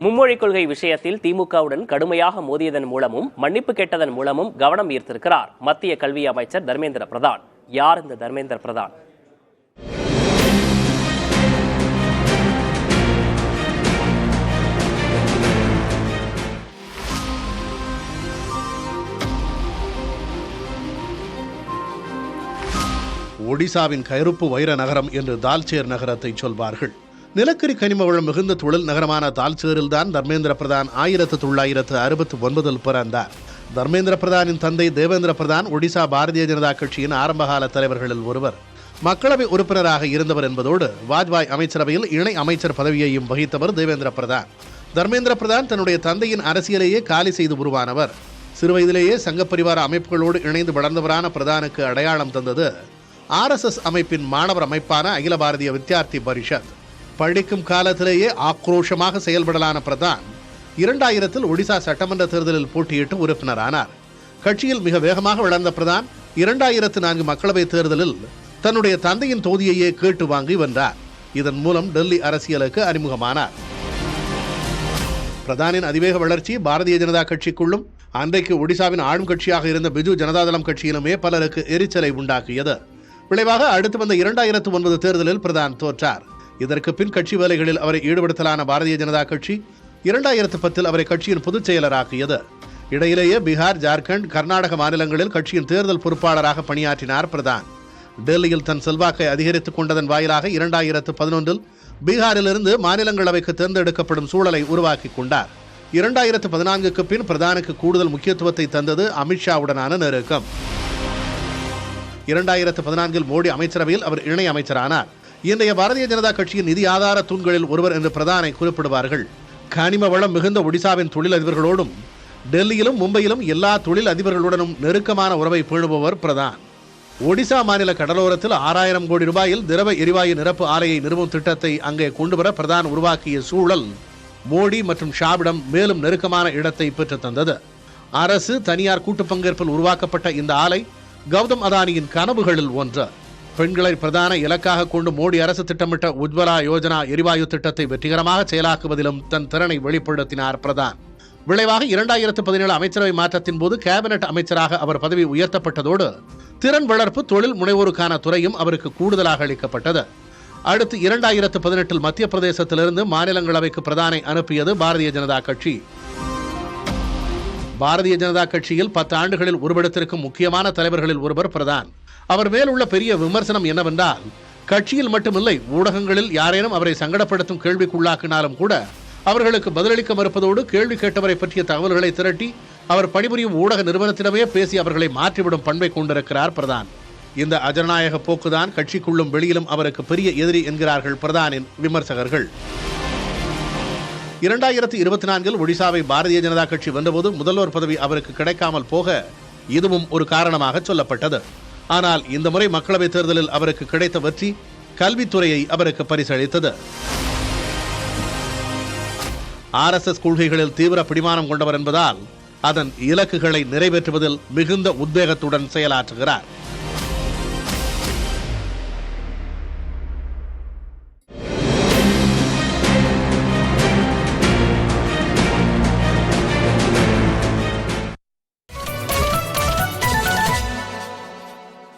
மும்மொழிக் கொள்கை விஷயத்தில் திமுகவுடன் கடுமையாக மோதியதன் மூலமும் மன்னிப்பு கேட்டதன் மூலமும் கவனம் ஈர்த்திருக்கிறார் மத்திய கல்வி அமைச்சர் தர்மேந்திர பிரதான். யார் இந்த தர்மேந்திர பிரதான்? ஒடிசாவின் கைருப்பு வைர நகரம் என்று தால்சேர் நகரத்தை சொல்வார்கள். நிலக்கரி கனிம வளம் மிகுந்த தொழில் நகரமான தால்சேரில்தான் தர்மேந்திர பிரதான் 1969 பிறந்தார். தர்மேந்திர பிரதானின் தந்தை தேவேந்திர பிரதான் ஒடிசா பாரதிய ஜனதா கட்சியின் ஆரம்பகால தலைவர்களில் ஒருவர். மக்களவை உறுப்பினராக இருந்தவர் என்பதோடு வாஜ்பாய் அமைச்சரவையில் இணை அமைச்சர் பதவியையும் வகித்தவர் தேவேந்திர பிரதான். தர்மேந்திர பிரதான் தன்னுடைய தந்தையின் அரசியலையே காலி செய்து உருவானவர். சிறுவயதிலேயே சங்கப்பரிவார அமைப்புகளோடு இணைந்து வளர்ந்தவரான பிரதானுக்கு அடையாளம் தந்தது RSS அமைப்பின் மாணவர் அமைப்பான அகில பாரதிய வித்யார்த்தி பரிஷத். படிக்கும் காலத்திலேயே ஆக்ரோஷமாக செயல்படலான பிரதான் 2000 ஒடிசா சட்டமன்ற தேர்தலில் போட்டியிட்டு உறுப்பினரானார். கட்சியில் மிக வேகமாக வளர்ந்த பிரதான் 2004 மக்களவை தேர்தலில் தன்னுடைய தந்தையின் தொகுதியையே கேட்டு வாங்கி வென்றார். இதன் மூலம் டெல்லி அரசியலுக்கு அறிமுகமானார். பிரதானின் அதிவேக வளர்ச்சி பாரதிய ஜனதா கட்சிக்குள்ளும் அன்றைக்கு ஒடிசாவின் ஆளும் கட்சியாக இருந்த பிஜு ஜனதாதளம் கட்சியிலுமே பலருக்கு எரிச்சலை உண்டாக்கியது. விளைவாக அடுத்து வந்த 2009 தேர்தலில் பிரதான் தோற்றார். இதற்கு பின் கட்சி வேலைகளில் அவரை ஈடுபடுத்தலான பாரதிய ஜனதா கட்சி 2010 அவரை கட்சியின் பொதுச் செயலராக்கியது. இடையிலேயே பீகார், ஜார்க்கண்ட், கர்நாடக மாநிலங்களில் கட்சியின் தேர்தல் பொறுப்பாளராக பணியாற்றினார் பிரதான். டெல்லியில் தன் செல்வாக்கை அதிகரித்துக் கொண்டதன் வாயிலாக 2011 பீகாரிலிருந்து மாநிலங்களவைக்கு தேர்ந்தெடுக்கப்படும் சூழலை உருவாக்கி கொண்டார். 2014 பின் பிரதானுக்கு கூடுதல் முக்கியத்துவத்தை தந்தது அமித்ஷாவுடனான நெருக்கம். 2014 மோடி அமைச்சரவையில் அவர் இணை அமைச்சரானார். இன்றைய பாரதிய ஜனதா கட்சியின் நிதி ஆதார தூண்களில் ஒருவர் என்று பிரதானை குறிப்பிடுவார்கள். கனிம வளம் மிகுந்த ஒடிசாவின் தொழிலதிபர்களோடும் டெல்லியிலும் மும்பையிலும் எல்லா தொழில் அதிபர்களுடனும் நெருக்கமான உறவை பேணுபவர் பிரதான். ஒடிசா மாநில கடலோரத்தில் 6000 கோடி ரூபாயில் திரவ எரிவாயு நிரப்பு ஆலையை நிறுவும் திட்டத்தை அங்கே கொண்டுவர பிரதான் உருவாக்கிய சூழல் மோடி மற்றும் ஷாவிடம் மேலும் நெருக்கமான இடத்தை பெற்று தந்தது. அரசு தனியார் கூட்டு பங்கேற்பில் உருவாக்கப்பட்ட இந்த ஆலை கௌதம் அதானியின் கனவுகளில் ஒன்று. பெண்களை பிரதான இலக்காக கொண்டு மோடி அரசு திட்டமிட்ட உஜ்வலா யோஜனா எரிவாயு திட்டத்தை வெற்றிகரமாக செயலாக்குவதிலும் தன் திறனை வெளிப்படுத்தினார் பிரதான். விளைவாக 2017 அமைச்சரவை மாற்றத்தின் போது கேபினெட் அமைச்சராக அவர் பதவி உயர்த்தப்பட்டதோடு திறன் வளர்ப்பு தொழில் முனைவோருக்கான துறையும் அவருக்கு கூடுதலாக அளிக்கப்பட்டது. அடுத்து 2018 மத்திய பிரதேசத்திலிருந்து மாநிலங்களவைக்கு பிரதானை அனுப்பியது பாரதிய ஜனதா கட்சி. பாரதிய ஜனதா கட்சியில் 10 ஆண்டுகளில் உருவெடுத்திருக்கும் முக்கியமான தலைவர்களில் ஒருவர் பிரதான். அவர் மேல் உள்ள பெரிய விமர்சனம் என்னவென்றால், கட்சியில் மட்டுமில்லை, ஊடகங்களில் யாரேனும் அவரை சங்கடப்படுத்தும் கேள்விக்குள்ளாக்கினாலும் கூட அவர்களுக்கு பதிலளிக்க மறுப்பதோடு கேள்வி கேட்டவரை பற்றிய தகவல்களை திரட்டி அவர் பணிபுரியும் ஊடக நிறுவனத்திடமே பேசி அவர்களை மாற்றிவிடும் பண்பை கொண்டிருக்கிறார் பிரதான். இந்த அஜனநாயக போக்குதான் கட்சிக்குள்ளும் வெளியிலும் அவருக்கு பெரிய எதிரி என்கிறார்கள் பிரதானின் விமர்சகர்கள். 2024 ஒடிசாவை பாரதிய ஜனதா கட்சி வென்றபோது முதல்வர் பதவி அவருக்கு கிடைக்காமல் போக இதுவும் ஒரு காரணமாக சொல்லப்பட்டது. ஆனால் இந்த முறை மக்களவைத் தேர்தலில் அவருக்கு கிடைத்த வெற்றி கல்வித்துறையை அவருக்கு பரிசளித்தது. RSS கொள்கைகளில் தீவிர பிடிமானம் கொண்டவர் என்பதால் அதன் இலக்குகளை நிறைவேற்றுவதில் மிகுந்த உத்வேகத்துடன் செயலாற்றுகிறார்.